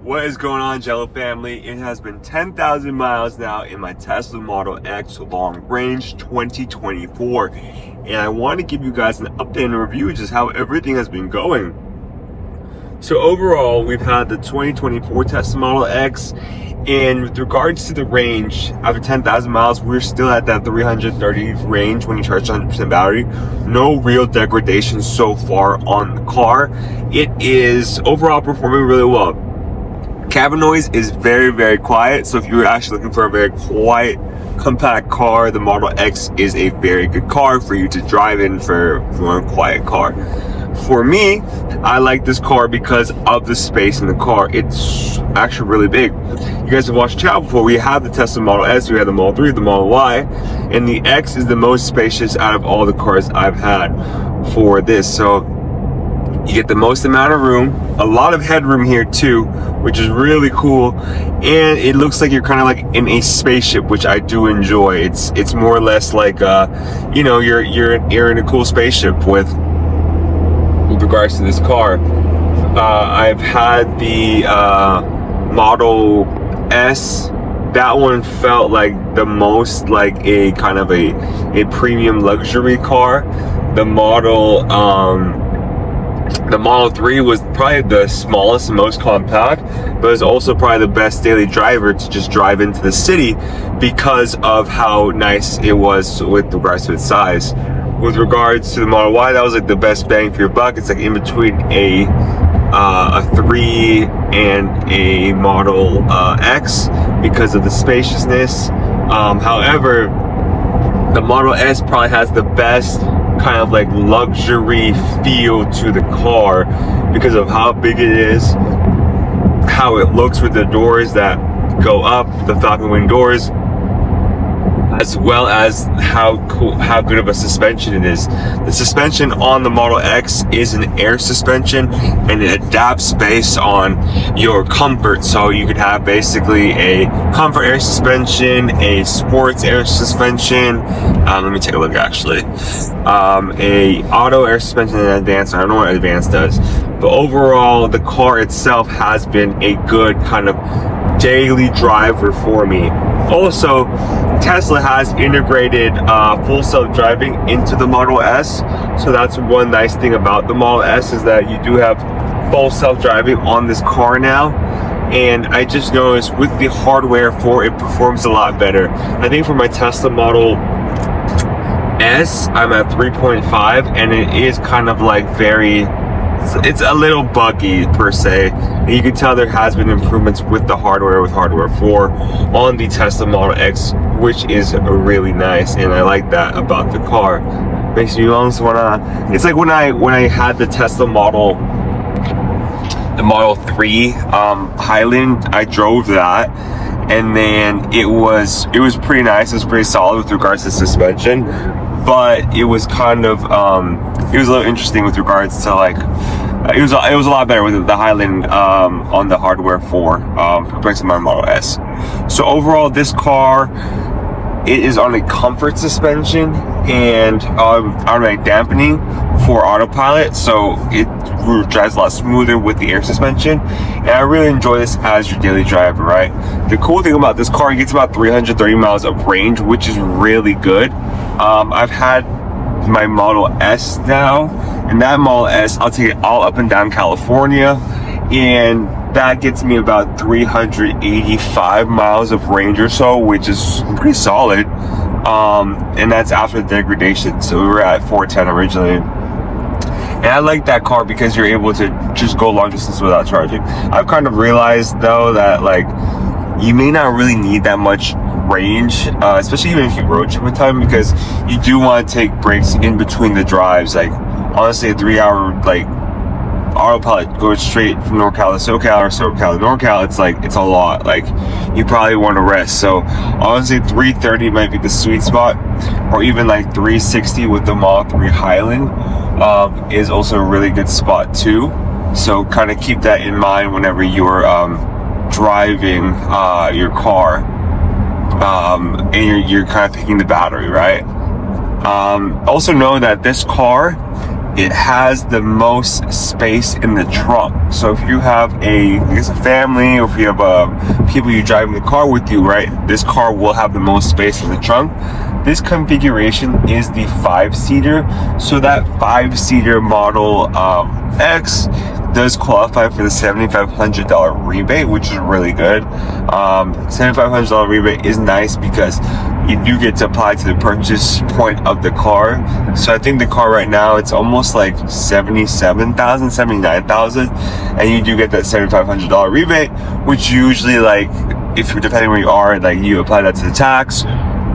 What is going on, Angelo family? It has been 10,000 miles now in my Tesla Model X long range 2024. And I want to give you guys an update and review just how everything has been going. So overall, we've had the 2024 Tesla Model X, and with regards to the range, after 10,000 miles, we're still at that 330 range when you charge 100% battery. No real degradation so far on the car. It is overall performing really well. Cabin noise is very, very quiet. So if you're actually looking for a very quiet, compact car, the Model X is a very good car for you to drive in for a quiet car. For me, I like this car because of the space in the car. It's actually really big. You guys have watched the channel before. We have the Tesla Model S, we have the Model 3, the Model Y, and the X is the most spacious out of all the cars I've had for this. So you get the most amount of room, a lot of headroom here too, which is really cool, and it looks like you're kind of like in a spaceship, which I do enjoy. It's more or less like you know, you're in a cool spaceship with regards to this car. I've had the Model S. That one felt like the most like a kind of a premium luxury car. The Model 3 was probably the smallest and most compact, but it's also probably the best daily driver to just drive into the city because of how nice it was with regards to its size. With regards to the Model Y, that was like the best bang for your buck. It's like in between a 3 and a Model X because of the spaciousness. However, the Model S probably has the best kind of like luxury feel to the car because of how big it is, how it looks with the doors that go up, the Falcon Wing doors, as well as how good of a suspension it is. The suspension on the Model X is an air suspension, and it adapts based on your comfort. So you could have basically a comfort air suspension, a sports air suspension. Let me take a look actually. A auto air suspension and advanced. I don't know what advanced does, but overall the car itself has been a good kind of daily driver for me. Also, Tesla has integrated full self-driving into the Model S, so that's one nice thing about the Model S is that you do have full self-driving on this car now. And I just noticed with the hardware for it performs a lot better. I think for my Tesla Model S, I'm at 3.5, and it is kind of like it's a little buggy per se. And you can tell there has been improvements with the hardware, with hardware 4 on the Tesla Model X, which is really nice, and I like that about the car. Makes me almost wanna. It's like when I had the Tesla Model 3 Highland, I drove that, and then it was pretty nice. It was pretty solid with regards to suspension, but it was kind of it was a little interesting with regards to like it was a lot better with the Highland on the hardware 4 compared to my Model S. So overall, this car, it is on a comfort suspension and automatic dampening for autopilot, so it drives a lot smoother with the air suspension, and I really enjoy this as your daily driver, right? The cool thing about this car, it gets about 330 miles of range, which is really good. I've had my Model S now, and that Model S, I'll take it all up and down California, and that gets me about 385 miles of range or so, which is pretty solid. And that's after the degradation. So we were at 410 originally. And I like that car because you're able to just go long distance without charging. I've kind of realized though that like you may not really need that much range, especially even if you road trip with time, because you do want to take breaks in between the drives. Like honestly, a 3-hour like autopilot goes straight from NorCal to SoCal or SoCal to NorCal, it's a lot. Like you probably want to rest. So honestly, 330 might be the sweet spot, or even like 360 with the Model 3 Highland is also a really good spot too. So kind of keep that in mind whenever you're driving your car, and you're kind of picking the battery, right? Also know that this car it has the most space in the trunk. So if you have a family, or if you have people you drive in the car with you, right, this car will have the most space in the trunk. This configuration is the 5-seater, so that 5-seater Model X does qualify for the $7,500 rebate, which is really good. $7,500 rebate is nice because you do get to apply to the purchase point of the car. So I think the car right now, it's almost like $77,000, $79,000, and you do get that $7,500 rebate, which usually, like, if you're depending where you are, like, you apply that to the tax.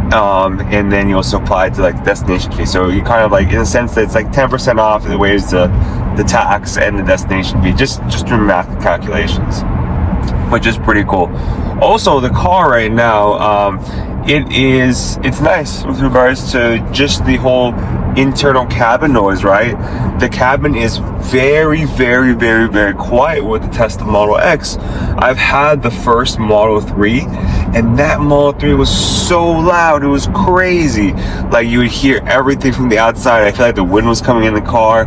And then you also apply to like destination fee. So you kind of like, in a sense, that it's like 10% off the ways the tax and the destination fee, just doing math calculations, which is pretty cool. Also, the car right now, it's nice with regards to just the whole internal cabin noise, right? The cabin is very, very, very, very quiet with the Tesla Model X. I've had the first Model 3, and that Model 3 was so loud, it was crazy. Like, you would hear everything from the outside. I feel like the wind was coming in the car.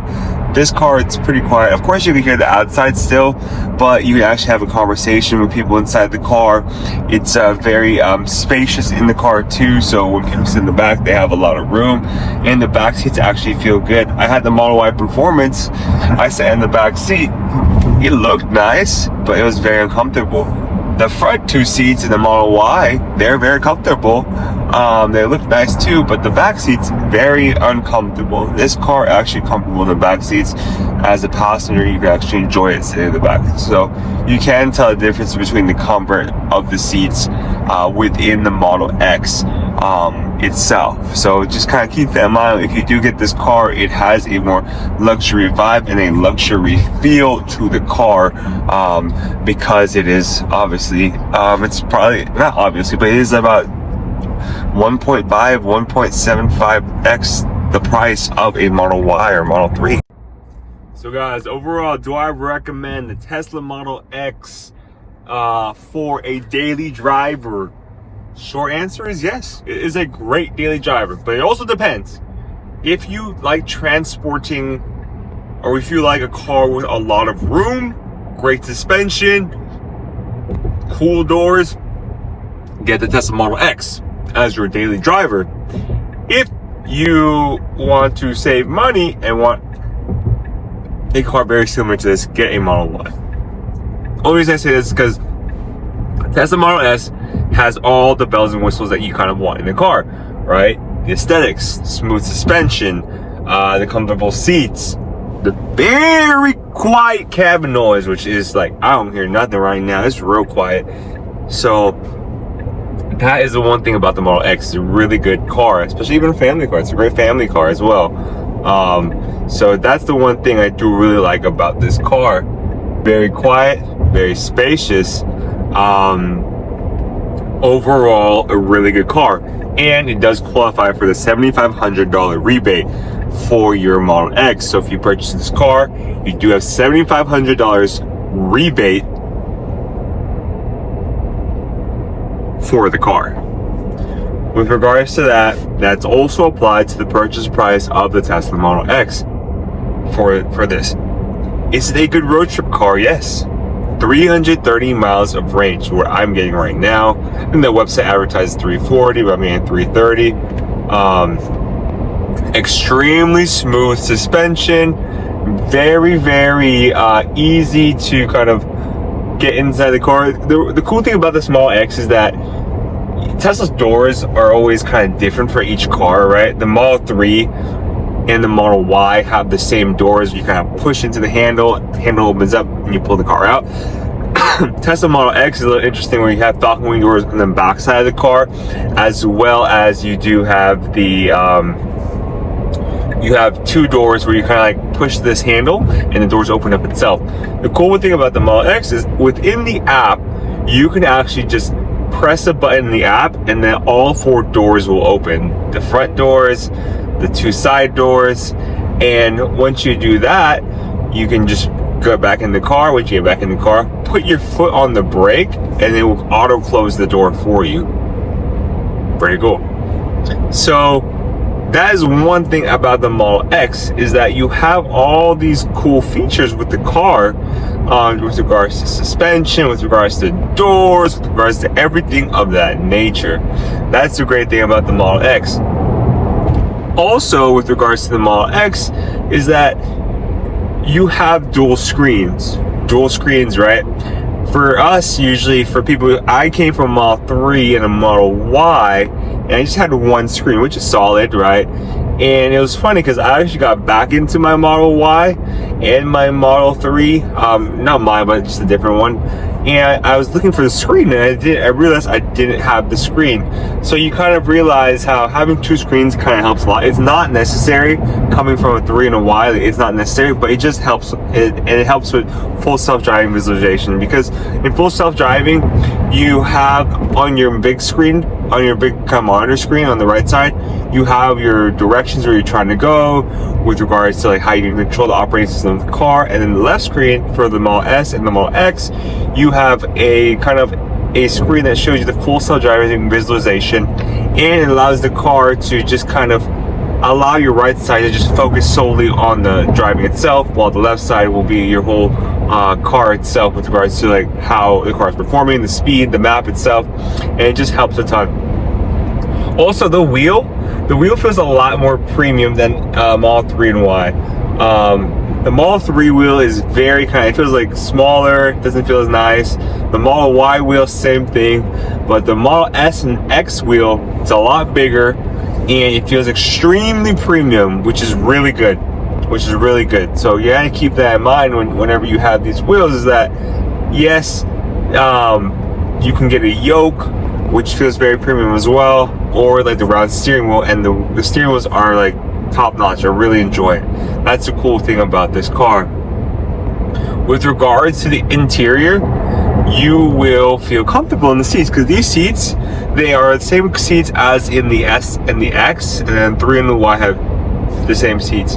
This car, it's pretty quiet. Of course, you can hear the outside still, but you can actually have a conversation with people inside the car. It's very spacious in the car too, so when people sit in the back, they have a lot of room, and the back seats actually feel good. I had the Model Y Performance. I sat in the back seat. It looked nice, but it was very uncomfortable. The front 2 seats in the Model Y, they're very comfortable. They look nice too, but the back seats, very uncomfortable. This car actually comfortable in the back seats. As a passenger, you can actually enjoy it sitting in the back. So you can tell the difference between the comfort of the seats within the Model X itself. So just kind of keep that in mind. If you do get this car, it has a more luxury vibe and a luxury feel to the car, because it is obviously, it's probably not obviously, but it is about 1.5, 1.75x the price of a Model Y or Model 3. So guys, overall, do I recommend the Tesla Model X for a daily driver? Short answer is yes. It is a great daily driver, but it also depends. If you like transporting, or if you like a car with a lot of room, great suspension, cool doors, get the Tesla Model X as your daily driver. If you want to save money and want a car very similar to this, get a Model Y. Only reason I say this is because Tesla Model S has all the bells and whistles that you kind of want in a car, right? The aesthetics, smooth suspension, the comfortable seats, the very quiet cabin noise, which is like, I don't hear nothing right now. It's real quiet. So that is the one thing about the Model X. It's a really good car, especially even a family car. It's a great family car as well. So that's the one thing I do really like about this car. Very quiet, very spacious. Overall, a really good car. And it does qualify for the $7,500 rebate for your Model X. So if you purchase this car, you do have $7,500 rebate for the car. With regards to that, that's also applied to the purchase price of the Tesla Model X for this. Is it a good road trip car? Yes. 330 miles of range, what I'm getting right now. And the website advertises 340, but I'm getting 330. Extremely smooth suspension. Very, very easy to kind of get inside the car. The cool thing about this Model X is that Tesla's doors are always kind of different for each car, right? The Model 3 and the Model Y have the same doors. You kind of push into the handle opens up, and you pull the car out. Tesla Model X is a little interesting, where you have Falcon wing doors on the back side of the car, as well as you do have the you have 2 doors where you kind of like push this handle and the doors open up itself. The cool thing about the Model X is within the app, you can actually just press a button in the app and then all 4 doors will open. The front doors, the 2 side doors, and once you do that, you can just go back in the car. Once you get back in the car, put your foot on the brake and it will auto close the door for you. Pretty cool. So that is one thing about the Model X, is that you have all these cool features with the car, with regards to suspension, with regards to doors, with regards to everything of that nature. That's the great thing about the Model X. Also, with regards to the Model X, is that you have dual screens, right? For us, usually for people, I came from a Model 3 and a Model Y, and I just had one screen, which is solid, right? And it was funny because I actually got back into my Model Y and my Model 3, not mine, but just a different one. And I was looking for the screen, and I realized I didn't have the screen. So you kind of realize how having two screens kind of helps a lot. It's not necessary coming from a 3 and a Y. It's not necessary, but it just helps. And it helps with full self-driving visualization, because in full self-driving, you have on your big screen, on your big kind of monitor screen on the right side, you have your directions where you're trying to go with regards to like how you can control the operating system of the car. And then the left screen for the Model S and the Model X, you have a kind of a screen that shows you the full self-driving visualization, and it allows the car to just kind of allow your right side to just focus solely on the driving itself, while the left side will be your whole car itself with regards to like how the car is performing, the speed, the map itself, and it just helps a ton. Also, the wheel feels a lot more premium than Model 3 and Y. The Model 3 wheel is very it feels like smaller, doesn't feel as nice. The Model Y wheel, same thing, but the Model S and X wheel, it's a lot bigger, and it feels extremely premium, which is really good. So you gotta keep that in mind whenever you have these wheels, is that yes, you can get a yoke, which feels very premium as well, or like the round steering wheel, and the steering wheels are like top notch. I really enjoy it. That's the cool thing about this car. With regards to the interior, you will feel comfortable in the seats, because these seats, they are the same seats as in the S and the X, and then 3 and the Y have the same seats.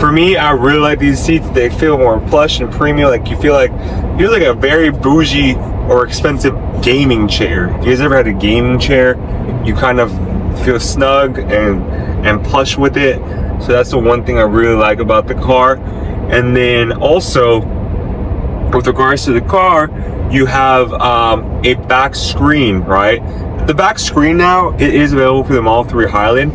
For me, I really like these seats. They feel more plush and premium. Like you feel like a very bougie or expensive gaming chair. If you guys ever had a gaming chair, you kind of feel snug and plush with it. So that's the one thing I really like about the car. And then also, with regards to the car, you have a back screen, right? The back screen now, it is available for the Model 3 Highland.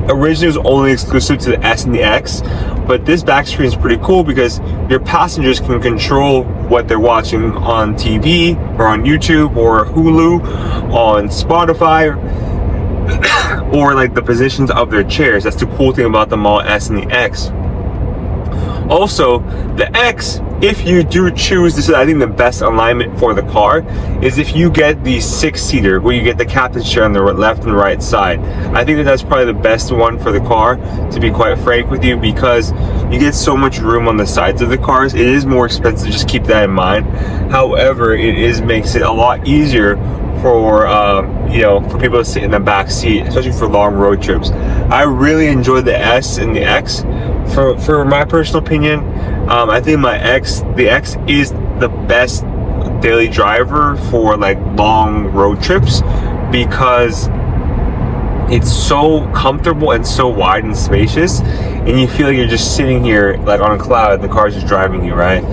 Originally, it was only exclusive to the S and the X, but this back screen is pretty cool because your passengers can control what they're watching on TV or on YouTube or Hulu, on Spotify, or like the positions of their chairs. That's the cool thing about the Model S and the X. Also, the X, if you do choose, this is I think the best alignment for the car, is if you get the 6-seater, where you get the captain's chair on the left and right side. I think that's probably the best one for the car, to be quite frank with you, because you get so much room on the sides of the cars. It is more expensive, just keep that in mind. However, makes it a lot easier for for people to sit in the back seat, especially for long road trips. I really enjoyed the S and the X. For my personal opinion, I think the X is the best daily driver for like long road trips, because it's so comfortable and so wide and spacious, and you feel like you're just sitting here like on a cloud and the car's just driving you, right?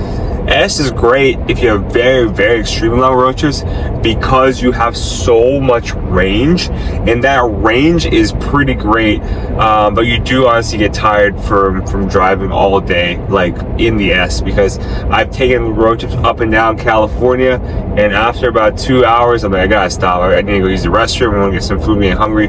S is great if you have very, very extremely long road trips, because you have so much range, and that range is pretty great. But you do honestly get tired from driving all day, like in the S, because I've taken road trips up and down California, and after about 2 hours, I'm like, I gotta stop. I need to go use the restroom. I want to get some food. I'm getting hungry.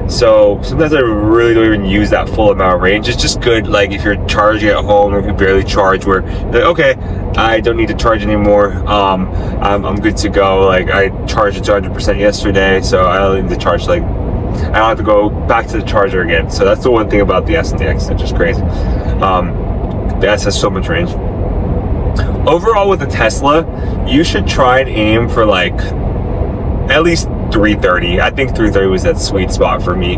So sometimes I really don't even use that full amount of range. It's just good, like if you're charging at home or if you barely charge, where you're like, okay, I don't need to charge anymore. I'm good to go. Like I charged it to 100% yesterday, so I don't need to charge, like I don't have to go back to the charger again. So that's the one thing about the S and the X that's just crazy. The S has so much range. Overall, with the Tesla, you should try and aim for like at least 330. I think 330 was that sweet spot for me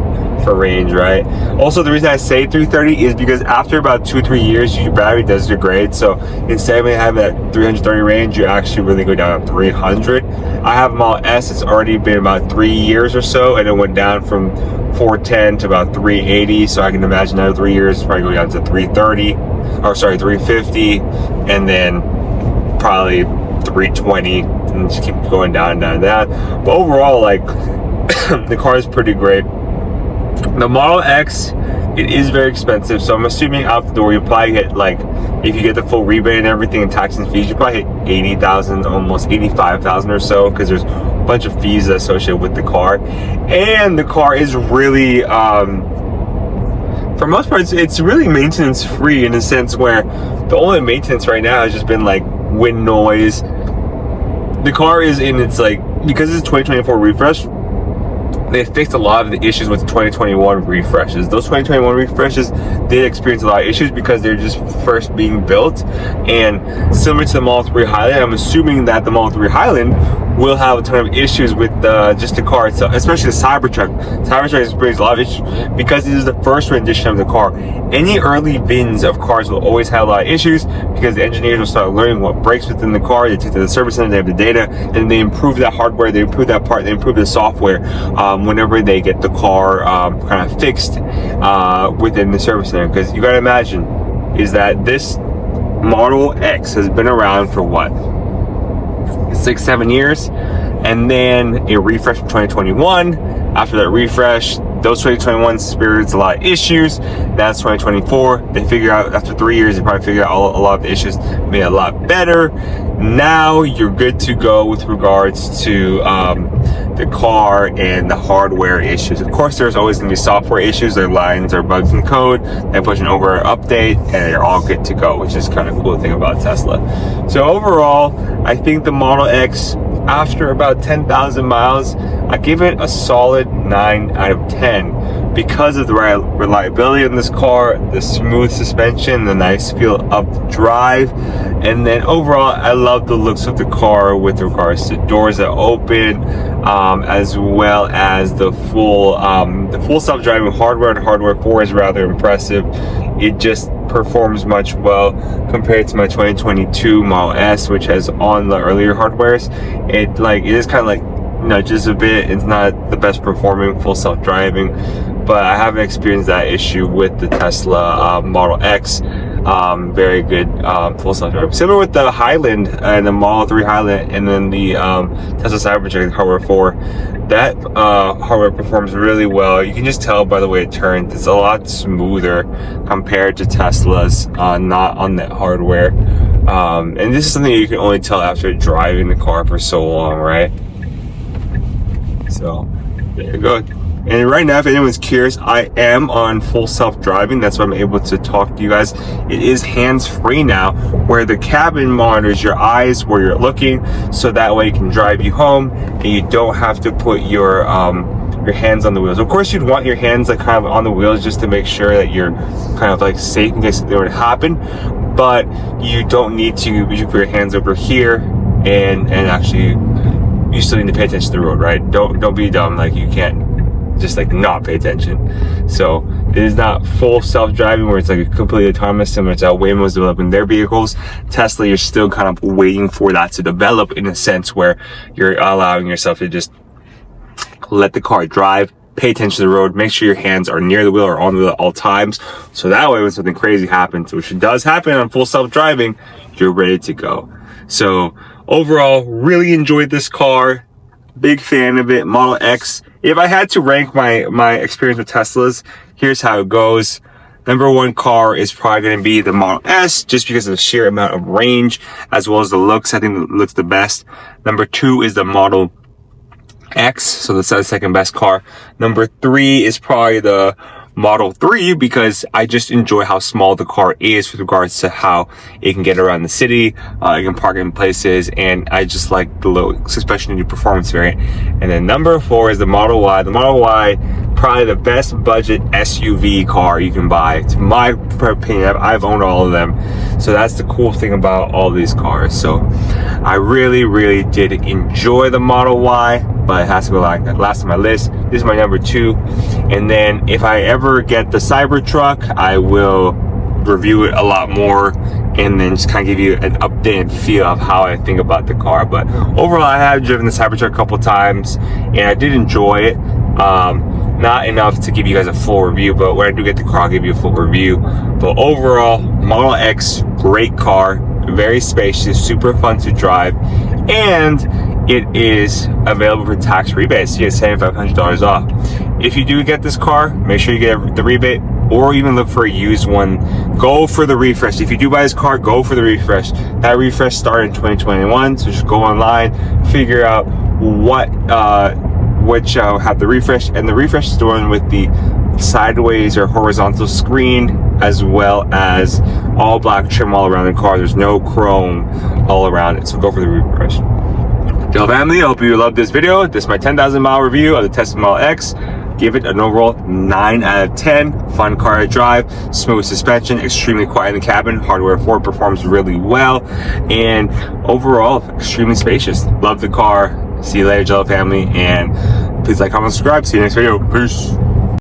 for range, right? Also, the reason I say 330 is because after about 2-3 years, your battery does degrade. So instead of having that 330 range, you actually really go down to 300. I have a Model S. It's already been about 3 years or so, and it went down from 410 to about 380. So I can imagine another 3 years, probably go down to 330, or sorry, 350, and then probably 320, and just keep going down and down and down. But overall, like, the car is pretty great. The Model X, it is very expensive, so I'm assuming out the door you probably get, like, if you get the full rebate and everything and tax and fees, you probably hit 80,000, almost 85,000 or so, because there's a bunch of fees associated with the car. And the car is really, for most parts, it's really maintenance free, in a sense where the only maintenance right now has just been like wind noise. The car is in its, like, because it's a 2024 refresh, they fixed a lot of the issues with the 2021 refreshes. Those 2021 refreshes did experience a lot of issues because they're just first being built. And similar to the Model 3 Highland, I'm assuming that the Model 3 Highland will have a ton of issues with just the car itself, especially the Cybertruck. Cybertruck experiences a lot of issues because this is the first rendition of the car. Any early VINs of cars will always have a lot of issues because the engineers will start learning what breaks within the car. They take to the service center, they have the data, and they improve that hardware, they improve that part, they improve the software whenever they get the car kind of fixed within the service center. Because you gotta imagine is that this Model X has been around for what, 6-7 years, and then a refresh in 2021. After that refresh, those 2021 experienced a lot of issues. That's 2024. They figure out after 3 years, they probably figure out a lot of the issues, made it a lot better. Now you're good to go with regards to the car and the hardware issues. Of course, there's always going to be software issues. There are lines or bugs in code. They push an over update, and they're all good to go, which is kind of a cool thing about Tesla. So overall, I think the Model X, after about 10,000 miles, I give it a solid 9 out of 10 because of the reliability in this car, the smooth suspension, the nice feel of the drive, and then overall, I love the looks of the car with regards to doors that open, as well as the full self-driving hardware. And hardware 4 is rather impressive. It just performs much well compared to my 2022 Model S, which has on the earlier hardwares. It is kind of like nudges a bit. It's not the best performing full self-driving, but I haven't experienced that issue with the Tesla Model X. Very good full self-driving. Similar with the Highland and the Model 3 Highland, and then the Tesla Cybertruck hardware 4. That hardware performs really well. You can just tell by the way it turns. It's a lot smoother compared to Tesla's not on that hardware. And this is something you can only tell after driving the car for so long, right? So there you go. And right now, if anyone's curious, I am on full self-driving. That's why I'm able to talk to you guys. It is hands-free now, where the cabin monitors your eyes where you're looking, so that way it can drive you home and you don't have to put your hands on the wheels. Of course, you'd want your hands like kind of on the wheels just to make sure that you're kind of like safe in case something were to happen. But you don't need to. You can put your hands over here and actually, you still need to pay attention to the road, right? Don't be dumb. Like, you can't just like not pay attention. So it is not full self-driving where it's like completely autonomous, similar to how Waymo's developing their vehicles. Tesla, you're still kind of waiting for that to develop, in a sense where you're allowing yourself to just let the car drive, pay attention to the road, make sure your hands are near the wheel or on the wheel at all times, so that way when something crazy happens, which does happen on full self-driving, you're ready to go. So overall, really enjoyed this car. Big fan of it. Model X. If I had to rank my experience with Teslas, here's how it goes. Number one car is probably going to be the Model S, just because of the sheer amount of range as well as the looks. I think it looks the best. Number two is the Model X, so that's the second best car. Number three is probably the Model 3, because I just enjoy how small the car is with regards to how it can get around the city, it can park in places, and I just like the looks, especially in the performance variant. And then number four is the Model Y. The Model Y, probably the best budget SUV car you can buy. To my opinion, I've owned all of them, so that's the cool thing about all these cars. So I really did enjoy the Model Y, but it has to go like last on my list. This is my number two. And then if I ever get the Cybertruck, I will review it a lot more and then just kind of give you an updated feel of how I think about the car. But overall, I have driven the Cybertruck a couple times and I did enjoy it. Not enough to give you guys a full review, but when I do get the car, I'll give you a full review. But overall, Model X, great car, very spacious, super fun to drive, and it is available for tax rebates. You get $7,500 off. If you do get this car, make sure you get the rebate, or even look for a used one. Go for the refresh. If you do buy this car, go for the refresh. That refresh started in 2021, so just go online, figure out which have the refresh, and the refresh is doing with the sideways or horizontal screen, as well as all black trim all around the car. There's no chrome all around it, so go for the refresh. Angelo family, I hope you loved this video. This is my 10,000 mile review of the Tesla Model X. Give it an overall 9 out of 10. Fun car to drive, smooth suspension, extremely quiet in the cabin. Hardware 4 performs really well, and overall extremely spacious. Love the car. See you later, Angelo family, and please like, comment, subscribe. See you next video. Peace.